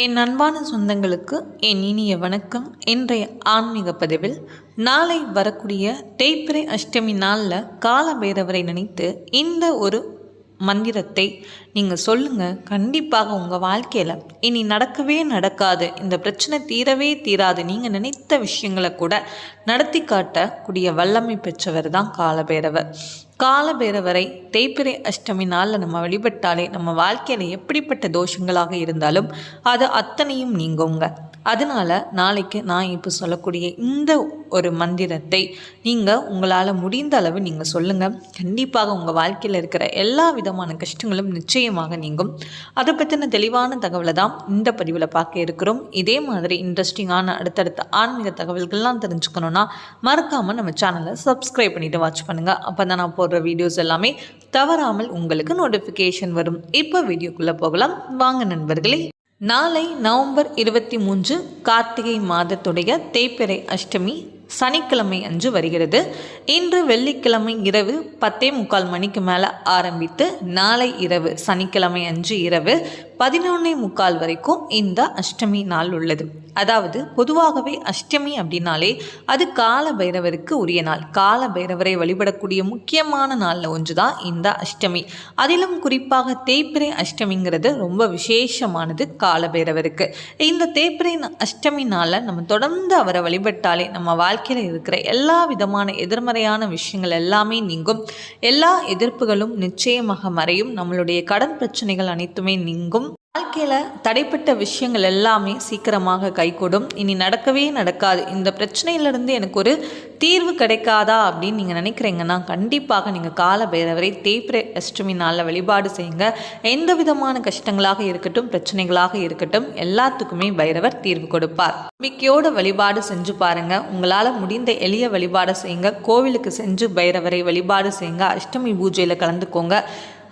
என் அன்பான சொந்தங்களுக்கு என் இனிய வணக்கம். இன்றைய ஆன்மீக பதிவில் நாளை வரக்கூடிய தேய்பிறை அஷ்டமி நாளில் கால பைரவரை நினைத்து இந்த ஒரு மந்திரத்தை நீங்கள் சொல்லுங்கள். கண்டிப்பாக உங்கள் வாழ்க்கையில் இனி நடக்கவே நடக்காது, இந்த பிரச்சனை தீரவே தீராது, நீங்கள் நினைத்த விஷயங்களை கூட நடத்தி காட்டக்கூடிய வல்லமை பெற்றவர் தான் காலபைரவர். காலபைரவரை தேய்பிறை அஷ்டமி நாளில் நம்ம வழிபட்டாலே நம்ம வாழ்க்கையில் எப்படிப்பட்ட தோஷங்களாக இருந்தாலும் அது அத்தனையும் நீங்குங்க. அதனால் நாளைக்கு நான் இப்போ சொல்லக்கூடிய இந்த ஒரு மந்திரத்தை நீங்கள் உங்களால் முடிந்த அளவு நீங்கள் சொல்லுங்கள். கண்டிப்பாக உங்கள் வாழ்க்கையில் இருக்கிற எல்லா விதமான கஷ்டங்களும் நிச்சயமாக நீங்கும். அதை பற்றின தெளிவான தகவலை தான் இந்த பதிவில் பார்க்க இருக்கிறோம். இதே மாதிரி இன்ட்ரெஸ்டிங்கான அடுத்தடுத்த ஆன்மீக தகவல்கள்லாம் தெரிஞ்சுக்கணுன்னா மறக்காமல் நம்ம சேனலை சப்ஸ்கிரைப் பண்ணிவிட்டு வாட்ச் பண்ணுங்கள். அப்போ தான் நான் போடுற வீடியோஸ் எல்லாமே தவறாமல் உங்களுக்கு நோட்டிஃபிகேஷன் வரும். இப்போ வீடியோக்குள்ளே போகலாம் வாங்க நண்பர்களே. நாளை நவம்பர் 23 கார்த்திகை மாதத்துடைய தேய்பிறை அஷ்டமி சனிக்கிழமை அன்று வருகிறது. இன்று வெள்ளிக்கிழமை இரவு 10:45 மணிக்கு மேலே ஆரம்பித்து நாளை இரவு சனிக்கிழமை அன்று இரவு 11:45 வரைக்கும் இந்த அஷ்டமி நாள் உள்ளது. அதாவது பொதுவாகவே அஷ்டமி அப்படின்னாலே அது கால பைரவருக்கு உரிய நாள். கால பைரவரை வழிபடக்கூடிய முக்கியமான நாளில் ஒன்று தான் இந்த அஷ்டமி. அதிலும் குறிப்பாக தேய்பிறை அஷ்டமிங்கிறது ரொம்ப விசேஷமானது கால பைரவருக்கு. இந்த தேய்பிறை அஷ்டமி நாளில் நம்ம தொடர்ந்து அவரை வழிபட்டாலே நம்ம வாழ்க்கையில் இருக்கிற எல்லா விதமான எதிர்மறையான விஷயங்கள் எல்லாமே நீங்கும். எல்லா எதிர்ப்புகளும் நிச்சயமாக மறையும். நம்மளுடைய கடன் பிரச்சனைகள் அனைத்துமே நீங்கும். வாழ்க்கையில் தடைப்பட்ட விஷயங்கள் எல்லாமே சீக்கிரமாக கைகூடும். இனி நடக்கவே நடக்காது, இந்த பிரச்சனையிலிருந்து எனக்கு ஒரு தீர்வு கிடைக்காதா அப்படின்னு நீங்கள் நினைக்கிறீங்கன்னா கண்டிப்பாக நீங்கள் கால பைரவரை தேய்பிறை அஷ்டமி நாளில் வழிபாடு செய்யுங்க. எந்த விதமான கஷ்டங்களாக இருக்கட்டும், பிரச்சனைகளாக இருக்கட்டும், எல்லாத்துக்குமே பைரவர் தீர்வு கொடுப்பார். நம்பிக்கையோடு வழிபாடு செஞ்சு பாருங்கள். உங்களால் முடிந்த எளிய வழிபாடு செய்யுங்க. கோவிலுக்கு செஞ்சு பைரவரை வழிபாடு செய்யுங்க. அஷ்டமி பூஜையில் கலந்துக்கோங்க.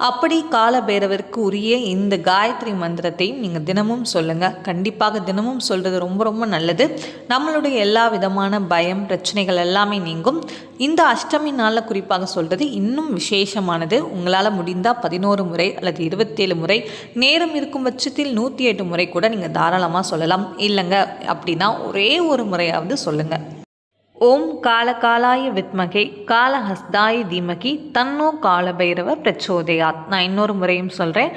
அப்படி கால பைரவருக்கு உரிய இந்த காயத்ரி மந்திரத்தையும் நீங்கள் தினமும் சொல்லுங்கள். கண்டிப்பாக தினமும் சொல்கிறது ரொம்ப ரொம்ப நல்லது. நம்மளுடைய எல்லா விதமான பயம் பிரச்சனைகள் எல்லாமே நீங்கும். இந்த அஷ்டமி நாளில் குறிப்பாக சொல்கிறது இன்னும் விசேஷமானது. உங்களால் முடிந்தால் 11 முறை அல்லது 27 முறை, நேரம் இருக்கும் பட்சத்தில் 108 முறை கூட நீங்கள் தாராளமாக சொல்லலாம். இல்லைங்க அப்படின்னா ஒரே ஒரு முறையாவது சொல்லுங்கள். ஓம் காலகாலாய வித்மகே காலஹஸ்தாய தீமகி தன்னோ காலபைரவ பிரச்சோதயாத். நான் இன்னொரு முறையும் சொல்கிறேன்.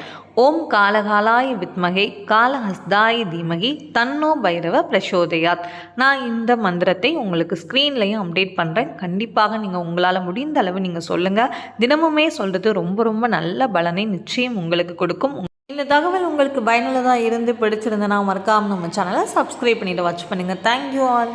ஓம் காலகாலாய வித்மகே காலஹஸ்தாய தீமகி தன்னோ பைரவ பிரச்சோதயாத். நான் இந்த மந்திரத்தை உங்களுக்கு ஸ்க்ரீன்லையும் அப்டேட் பண்ணுறேன். கண்டிப்பாக நீங்கள் உங்களால் முடிந்த அளவு நீங்கள் சொல்லுங்கள். தினமுமே சொல்கிறது ரொம்ப ரொம்ப நல்ல பலனை நிச்சயம் உங்களுக்கு கொடுக்கும். இந்த தகவல் உங்களுக்கு பயனுள்ளதாக இருந்து பிடிச்சிருந்தனா மறக்காமல் நம்ம சேனலை சப்ஸ்கிரைப் பண்ணிவிட்டு வாட்ச் பண்ணுங்கள். Thank you all.